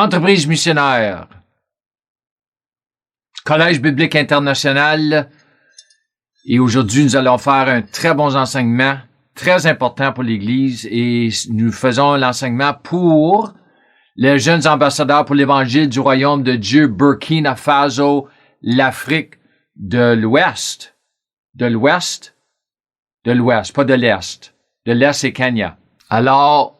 Entreprise missionnaire. Collège biblique international. Et aujourd'hui, nous allons faire un très bon enseignement, très important pour l'Église. Et nous faisons l'enseignement pour les jeunes ambassadeurs pour l'Évangile du Royaume de Dieu, Burkina Faso, l'Afrique de l'Ouest. De l'Ouest? De l'Ouest, pas de l'Est. De l'Est, c'est Kenya. Alors,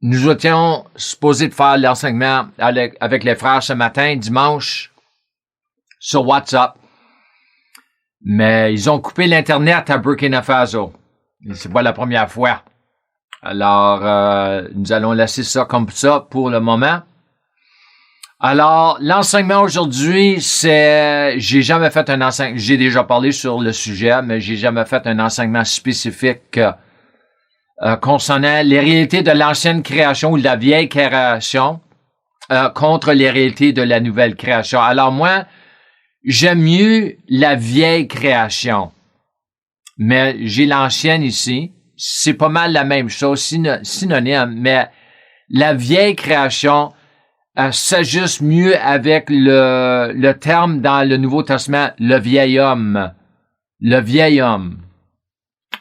nous étions supposés de faire l'enseignement avec les frères ce matin, dimanche, sur WhatsApp. Mais ils ont coupé l'Internet à Burkina Faso. C'est pas la première fois. Alors, nous allons laisser ça comme ça pour le moment. Alors, l'enseignement aujourd'hui, j'ai jamais fait un enseignement, j'ai déjà parlé sur le sujet, mais j'ai jamais fait un enseignement spécifique concernant les réalités de l'ancienne création ou de la vieille création contre les réalités de la nouvelle création. Alors moi, j'aime mieux la vieille création, mais j'ai l'ancienne ici. C'est pas mal la même chose, synonyme, mais la vieille création s'ajuste mieux avec le terme dans le Nouveau Testament, le vieil homme. Le vieil homme.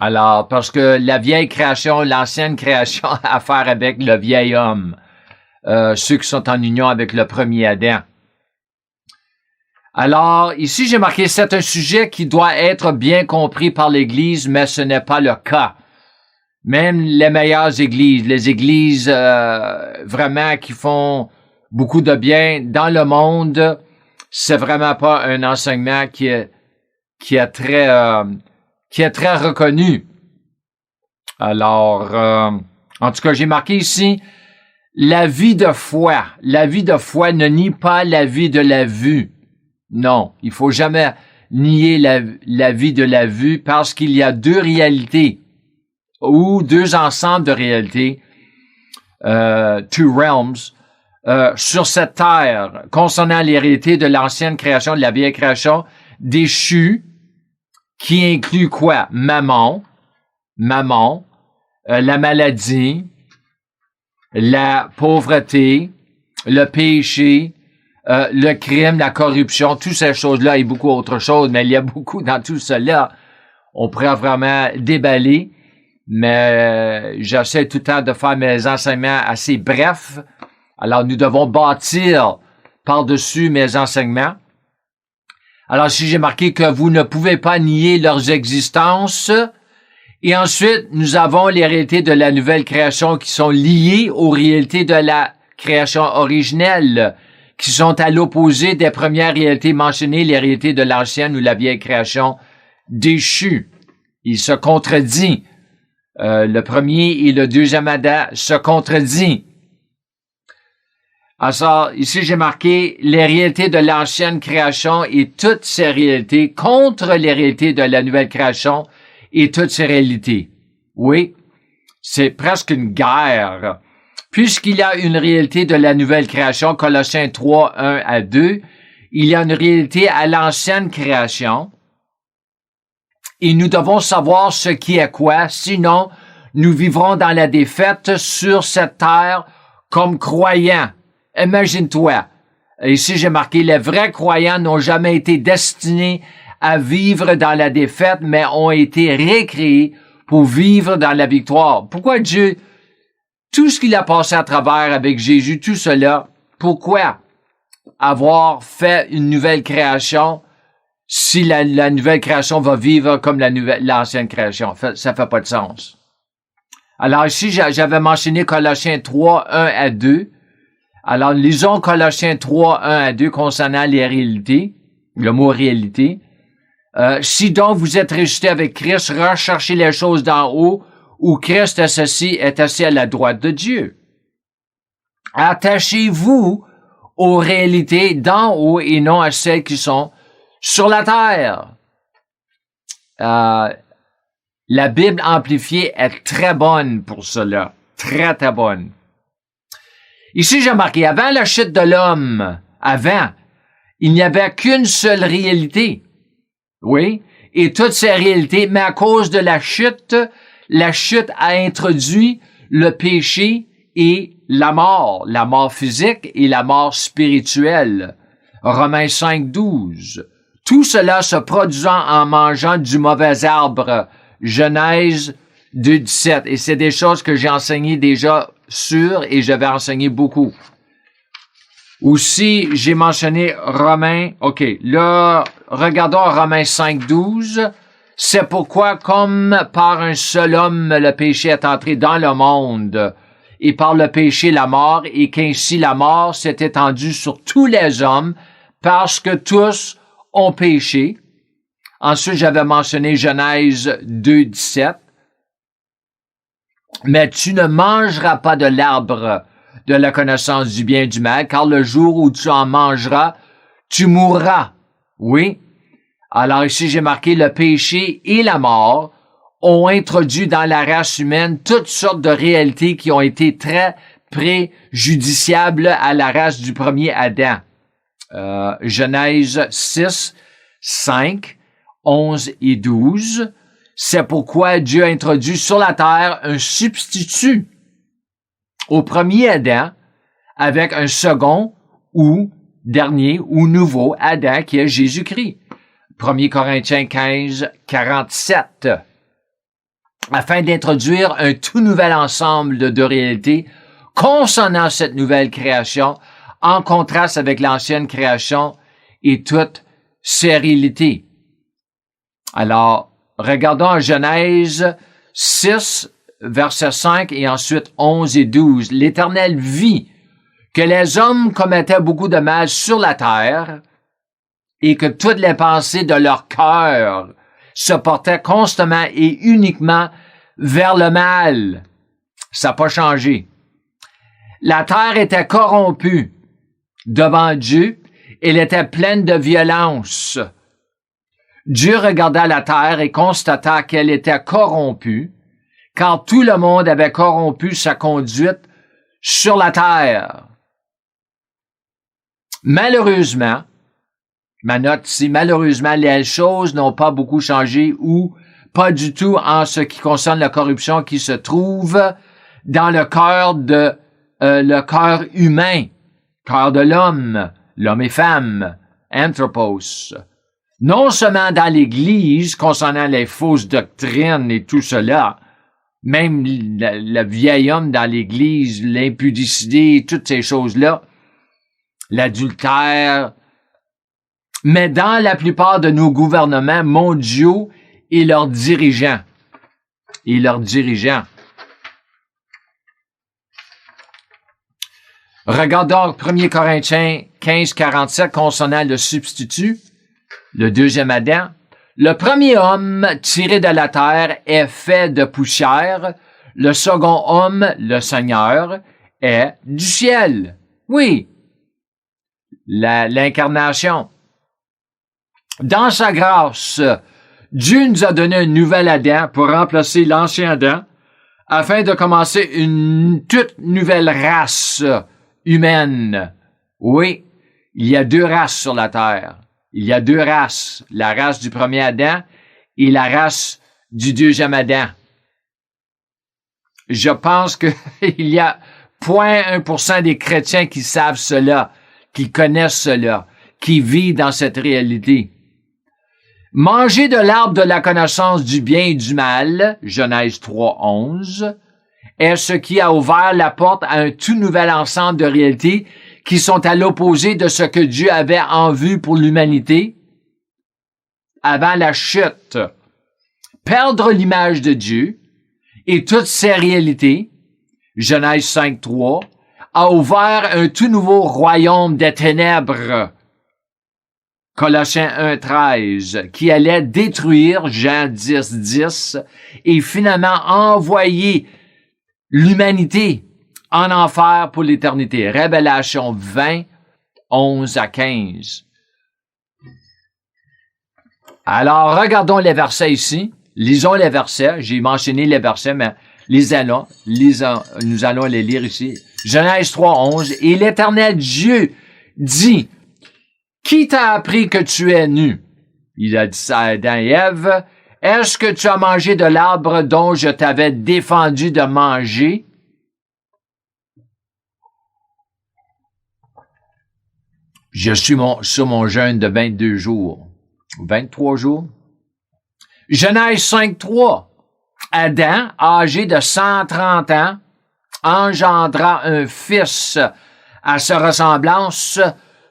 Alors, parce que la vieille création, l'ancienne création a à faire avec le vieil homme. Ceux qui sont en union avec le premier Adam. Alors, ici, j'ai marqué, c'est un sujet qui doit être bien compris par l'Église, mais ce n'est pas le cas. Même les meilleures églises, les églises vraiment qui font beaucoup de bien dans le monde, c'est vraiment pas un enseignement qui est très reconnu. Alors, en tout cas, j'ai marqué ici, la vie de foi. La vie de foi ne nie pas la vie de la vue. Non, il faut jamais nier la vie de la vue parce qu'il y a deux réalités ou deux ensembles de réalités, two realms, sur cette terre, concernant les réalités de l'ancienne création, de la vieille création, déchue, qui inclut quoi? Mammon, la maladie, la pauvreté, le péché, le crime, la corruption, toutes ces choses-là et beaucoup d'autres choses, mais il y a beaucoup dans tout cela. On pourrait vraiment déballer, mais j'essaie tout le temps de faire mes enseignements assez brefs. Alors, nous devons bâtir par-dessus mes enseignements. Alors, si j'ai marqué que vous ne pouvez pas nier leurs existences, et ensuite, nous avons les réalités de la nouvelle création qui sont liées aux réalités de la création originelle, qui sont à l'opposé des premières réalités mentionnées, les réalités de l'ancienne ou la vieille création déchue. Il se contredit. Le premier et le deuxième Adam se contredit. Alors, ici, j'ai marqué les réalités de l'ancienne création et toutes ces réalités contre les réalités de la nouvelle création et toutes ces réalités. Oui, c'est presque une guerre. Puisqu'il y a une réalité de la nouvelle création, Colossiens 3, 1 à 2, il y a une réalité à l'ancienne création et nous devons savoir ce qui est quoi, sinon nous vivrons dans la défaite sur cette terre comme croyants. Imagine-toi, ici j'ai marqué, les vrais croyants n'ont jamais été destinés à vivre dans la défaite, mais ont été récréés pour vivre dans la victoire. Pourquoi Dieu, tout ce qu'il a passé à travers avec Jésus, tout cela, pourquoi avoir fait une nouvelle création si la nouvelle création va vivre comme l'ancienne création? Ça fait pas de sens. Alors ici, j'avais mentionné Colossiens 3, 1 à 2. Alors, lisons Colossiens 3, 1 à 2 concernant les réalités, le mot réalité. Si donc vous êtes ressuscités avec Christ, recherchez les choses d'en haut, où Christ est assis à la droite de Dieu. Attachez-vous aux réalités d'en haut et non à celles qui sont sur la terre. La Bible amplifiée est très bonne pour cela. Très, très bonne. Ici, j'ai marqué, avant la chute de l'homme, il n'y avait qu'une seule réalité. Oui, et toutes ces réalités, mais à cause de la chute a introduit le péché et la mort physique et la mort spirituelle. Romains 5, 12. Tout cela se produisant en mangeant du mauvais arbre. Genèse 2, 17. Et c'est des choses que j'ai enseignées déjà sur et je vais enseigner beaucoup. Aussi, j'ai mentionné Romains. OK, là, regardons Romains 5, 12. C'est pourquoi, comme par un seul homme, le péché est entré dans le monde, et par le péché la mort, et qu'ainsi la mort s'est étendue sur tous les hommes, parce que tous ont péché. Ensuite, j'avais mentionné Genèse 2, 17. Mais tu ne mangeras pas de l'arbre de la connaissance du bien et du mal, car le jour où tu en mangeras, tu mourras. Oui. Alors ici, j'ai marqué le péché et la mort ont introduit dans la race humaine toutes sortes de réalités qui ont été très préjudiciables à la race du premier Adam. Genèse 6, 5, 11 et 12. C'est pourquoi Dieu a introduit sur la terre un substitut au premier Adam avec un second ou dernier ou nouveau Adam qui est Jésus-Christ. 1 Corinthiens 15, 47. Afin d'introduire un tout nouvel ensemble de réalités concernant cette nouvelle création en contraste avec l'ancienne création et toute ses réalités. Alors, regardons Genèse 6, versets 5 et ensuite 11 et 12. L'Éternel vit que les hommes commettaient beaucoup de mal sur la terre et que toutes les pensées de leur cœur se portaient constamment et uniquement vers le mal. Ça n'a pas changé. La terre était corrompue devant Dieu, elle était pleine de violence. Dieu regarda la terre et constata qu'elle était corrompue, car tout le monde avait corrompu sa conduite sur la terre. Malheureusement, ma note ici, malheureusement, les choses n'ont pas beaucoup changé ou pas du tout en ce qui concerne la corruption qui se trouve dans le cœur humain, cœur de l'homme et femme, anthropos. Non seulement dans l'Église, concernant les fausses doctrines et tout cela, même le vieil homme dans l'Église, l'impudicité, toutes ces choses-là, l'adultère, mais dans la plupart de nos gouvernements mondiaux et leurs dirigeants. Regardons 1 Corinthiens 15, 47 concernant le substitut, le deuxième Adam. Le premier homme tiré de la terre est fait de poussière. Le second homme, le Seigneur, est du ciel. Oui, l'incarnation. Dans sa grâce, Dieu nous a donné un nouvel Adam pour remplacer l'ancien Adam afin de commencer une toute nouvelle race humaine. Oui, il y a deux races sur la terre. Il y a deux races, la race du premier Adam et la race du deuxième Adam. Je pense qu'il y a 0,1% des chrétiens qui savent cela, qui connaissent cela, qui vivent dans cette réalité. Manger de l'arbre de la connaissance du bien et du mal, Genèse 3, 11, est ce qui a ouvert la porte à un tout nouvel ensemble de réalités qui sont à l'opposé de ce que Dieu avait en vue pour l'humanité avant la chute. Perdre l'image de Dieu et toutes ses réalités, Genèse 5, 3, a ouvert un tout nouveau royaume des ténèbres, Colossiens 1, 13, qui allait détruire, Jean 10, 10, et finalement envoyer l'humanité en enfer pour l'éternité. Révélation 20, 11 à 15. Alors, regardons les versets ici. Lisons les versets. J'ai mentionné les versets, mais nous allons les lire ici. Genèse 3, 11. Et l'Éternel Dieu dit, « Qui t'a appris que tu es nu? » Il a dit ça à Adam et Ève. « Est-ce que tu as mangé de l'arbre dont je t'avais défendu de manger? » Je suis sur mon jeûne de 22 jours. 23 jours. Genèse 5.3. Adam, âgé de 130 ans, engendra un fils à sa ressemblance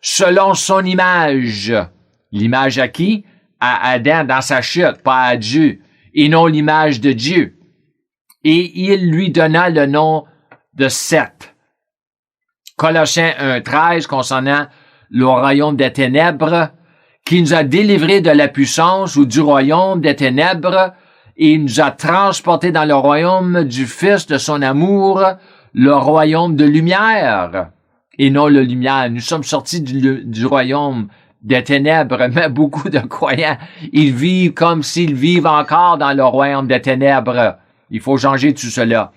selon son image. L'image à qui? À Adam dans sa chute, pas à Dieu, et non l'image de Dieu. Et il lui donna le nom de Seth. Colossiens 1.13 concernant le royaume des ténèbres, qui nous a délivrés de la puissance ou du royaume des ténèbres, et il nous a transportés dans le royaume du Fils de son amour, le royaume de lumière, et non le lumière. Nous sommes sortis du royaume des ténèbres, mais beaucoup de croyants, ils vivent comme s'ils vivent encore dans le royaume des ténèbres. Il faut changer tout cela.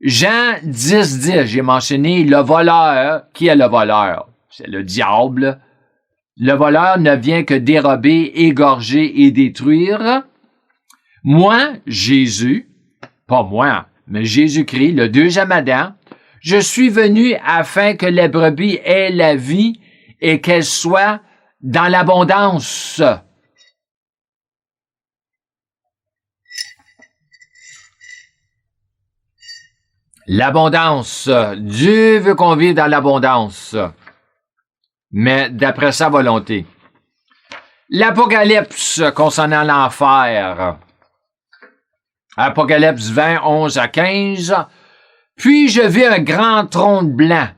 Jean 10.10, j'ai mentionné le voleur. Qui est le voleur? C'est le diable. Le voleur ne vient que dérober, égorger et détruire. Moi, Jésus, pas moi, mais Jésus-Christ, le deuxième Adam, je suis venu afin que les brebis aient la vie et qu'elles soient dans l'abondance. L'abondance. Dieu veut qu'on vive dans l'abondance, mais d'après sa volonté. L'Apocalypse concernant l'enfer. Apocalypse 20, 11 à 15. Puis je vis un grand trône blanc.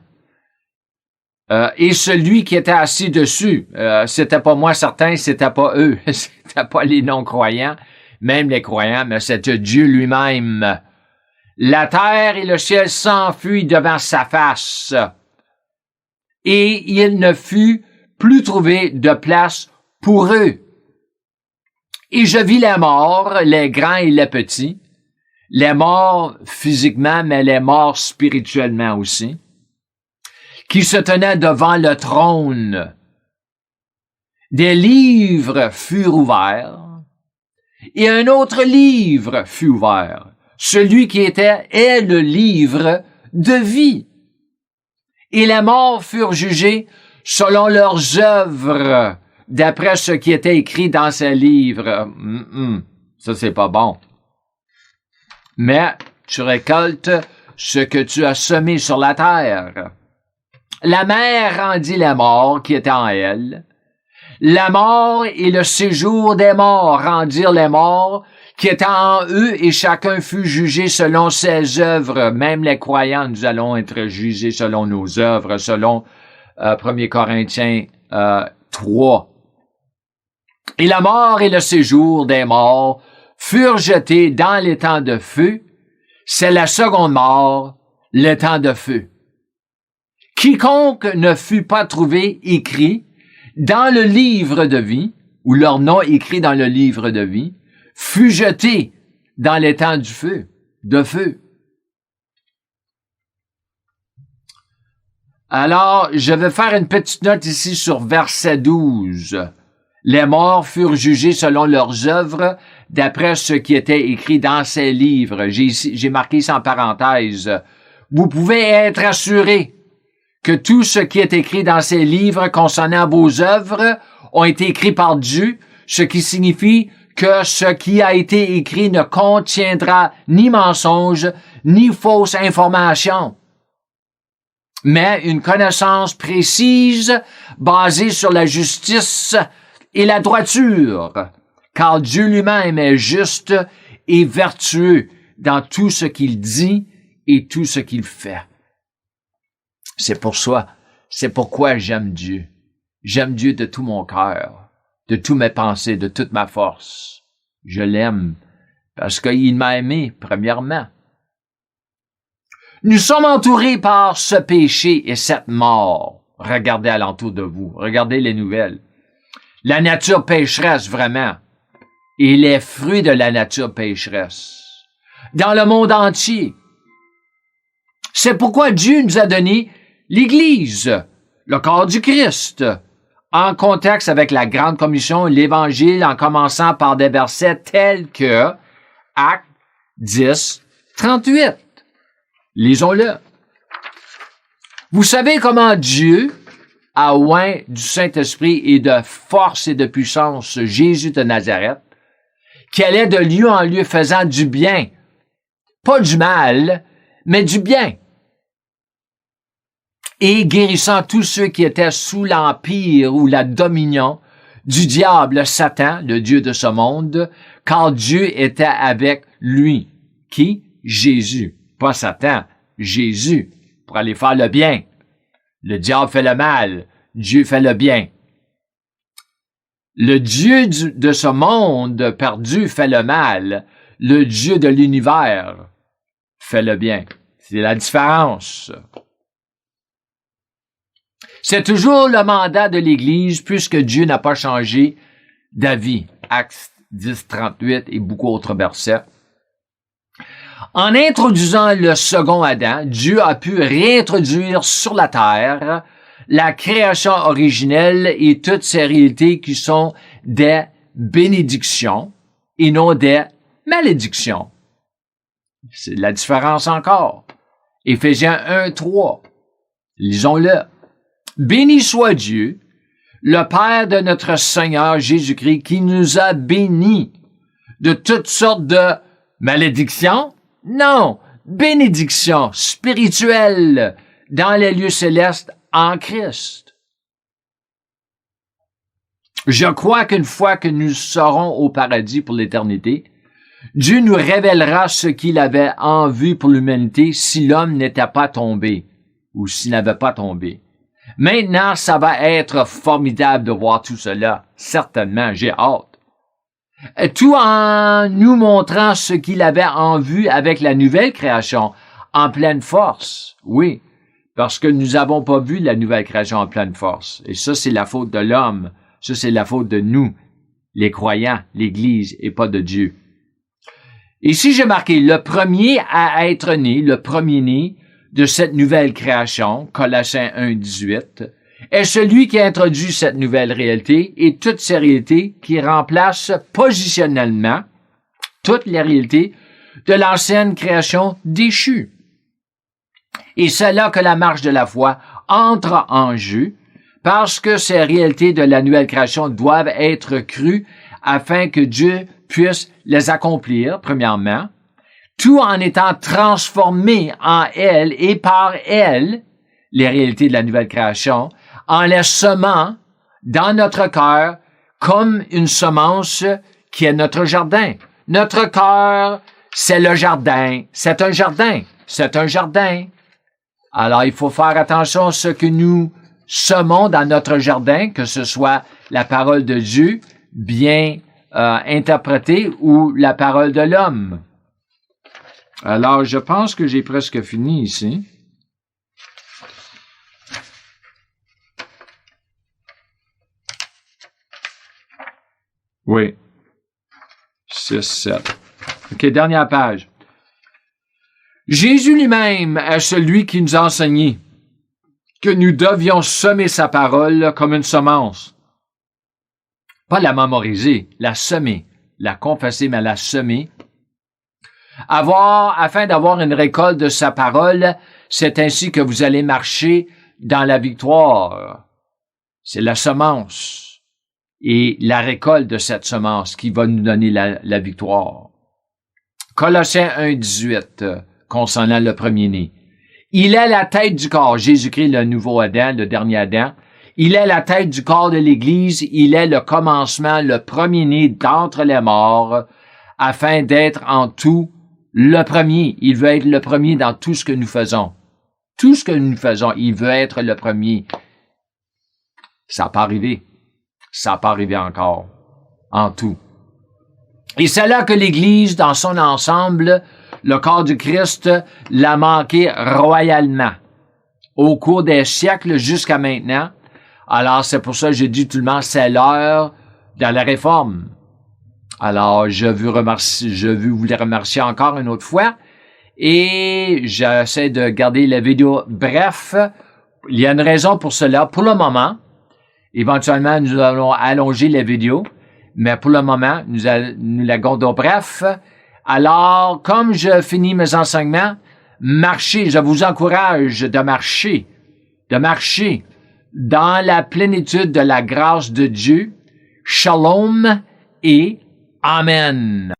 Et celui qui était assis dessus, c'était pas moi certain, c'était pas eux, c'était pas les non-croyants, même les croyants, mais c'était Dieu lui-même. La terre et le ciel s'enfuient devant sa face, et il ne fut plus trouvé de place pour eux. Et je vis les morts, les grands et les petits, les morts physiquement, mais les morts spirituellement aussi, qui se tenaient devant le trône. Des livres furent ouverts, et un autre livre fut ouvert. Celui qui est le livre de vie. Et les morts furent jugés selon leurs œuvres, d'après ce qui était écrit dans ces livres. Ça, c'est pas bon. Mais tu récoltes ce que tu as semé sur la terre. La mer rendit les morts qui étaient en elle. La mort et le séjour des morts rendirent les morts qui étaient en eux, et chacun fut jugé selon ses œuvres. Même les croyants, nous allons être jugés selon nos œuvres, selon 1 Corinthiens 3. Et la mort et le séjour des morts furent jetés dans l'étang de feu. C'est la seconde mort, l'étang de feu. Quiconque ne fut pas trouvé écrit dans le livre de vie, ou leur nom écrit dans le livre de vie, fut jeté dans l'étang du feu, de feu. Alors, je vais faire une petite note ici sur verset 12. Les morts furent jugés selon leurs œuvres, d'après ce qui était écrit dans ces livres. J'ai marqué ça en parenthèse. Vous pouvez être assurés que tout ce qui est écrit dans ces livres concernant vos œuvres ont été écrits par Dieu, ce qui signifie que ce qui a été écrit ne contiendra ni mensonge, ni fausse information, mais une connaissance précise basée sur la justice et la droiture, car Dieu lui-même est juste et vertueux dans tout ce qu'il dit et tout ce qu'il fait. C'est pourquoi j'aime Dieu. J'aime Dieu de tout mon cœur, de toutes mes pensées, de toute ma force. Je l'aime parce qu'il m'a aimé, premièrement. Nous sommes entourés par ce péché et cette mort. Regardez alentour de vous. Regardez les nouvelles. La nature pécheresse, vraiment. Et les fruits de la nature pécheresse. Dans le monde entier. C'est pourquoi Dieu nous a donné l'Église, le corps du Christ, en contexte avec la Grande Commission, l'Évangile, en commençant par des versets tels que Actes 10, 38. Lisons-le. Vous savez comment Dieu a oint du Saint-Esprit et de force et de puissance Jésus de Nazareth, qui allait de lieu en lieu faisant du bien, pas du mal, mais du bien, et guérissant tous ceux qui étaient sous l'empire ou la dominion du diable Satan, le dieu de ce monde, car Dieu était avec lui. Qui? Jésus. Pas Satan, Jésus, pour aller faire le bien. Le diable fait le mal, Dieu fait le bien. Le Dieu de ce monde perdu fait le mal, le Dieu de l'univers fait le bien. C'est la différence. C'est toujours le mandat de l'Église puisque Dieu n'a pas changé d'avis. Actes 10, 38 et beaucoup d'autres versets. En introduisant le second Adam, Dieu a pu réintroduire sur la terre la création originelle et toutes ces réalités qui sont des bénédictions et non des malédictions. C'est la différence encore. Éphésiens 1, 3. Lisons-le. Béni soit Dieu, le Père de notre Seigneur Jésus-Christ, qui nous a bénis de toutes sortes de malédictions. Non, bénédictions spirituelles dans les lieux célestes en Christ. Je crois qu'une fois que nous serons au paradis pour l'éternité, Dieu nous révélera ce qu'il avait en vue pour l'humanité si l'homme n'était pas tombé ou s'il n'avait pas tombé. Maintenant, ça va être formidable de voir tout cela. Certainement, j'ai hâte. Tout en nous montrant ce qu'il avait en vue avec la nouvelle création en pleine force. Oui, parce que nous n'avons pas vu la nouvelle création en pleine force. Et ça, c'est la faute de l'homme. Ça, c'est la faute de nous, les croyants, l'Église, et pas de Dieu. Ici, j'ai marqué le premier à être né, le premier-né de cette nouvelle création, Colossiens 1, 18, est celui qui introduit cette nouvelle réalité et toutes ces réalités qui remplacent positionnellement toutes les réalités de l'ancienne création déchue. Et c'est là que la marche de la foi entre en jeu, parce que ces réalités de la nouvelle création doivent être crues afin que Dieu puisse les accomplir, premièrement, tout en étant transformé en elle et par elle, les réalités de la nouvelle création, en les semant dans notre cœur comme une semence qui est notre jardin. Notre cœur, c'est le jardin. C'est un jardin. C'est un jardin. Alors, il faut faire attention à ce que nous semons dans notre jardin, que ce soit la parole de Dieu bien interprétée ou la parole de l'homme. Alors, je pense que j'ai presque fini ici. Oui. 6, 7. OK, dernière page. Jésus lui-même est celui qui nous a enseigné que nous devions semer sa parole comme une semence. Pas la mémoriser, la semer. La confesser, mais la semer. Afin d'avoir une récolte de sa parole, c'est ainsi que vous allez marcher dans la victoire. C'est la semence et la récolte de cette semence qui va nous donner la victoire. Colossiens 1, 18, concernant le premier-né. Il est la tête du corps, Jésus-Christ, le nouveau Adam, le dernier Adam. Il est la tête du corps de l'Église, il est le commencement, le premier-né d'entre les morts, afin d'être en tout le premier. Il veut être le premier dans tout ce que nous faisons. Tout ce que nous faisons, il veut être le premier. Ça n'a pas arrivé. Ça n'a pas arrivé encore. En tout. Et c'est là que l'Église, dans son ensemble, le corps du Christ, l'a manqué royalement. Au cours des siècles jusqu'à maintenant. Alors, c'est pour ça que j'ai dit tout le monde, c'est l'heure de la réforme. Alors, je veux vous les remercier encore une autre fois. Et j'essaie de garder la vidéo bref. Il y a une raison pour cela. Pour le moment, éventuellement, nous allons allonger la vidéo. Mais pour le moment, nous la gardons bref. Alors, comme je finis mes enseignements, marchez. Je vous encourage de marcher. dans la plénitude de la grâce de Dieu. Shalom et Amen.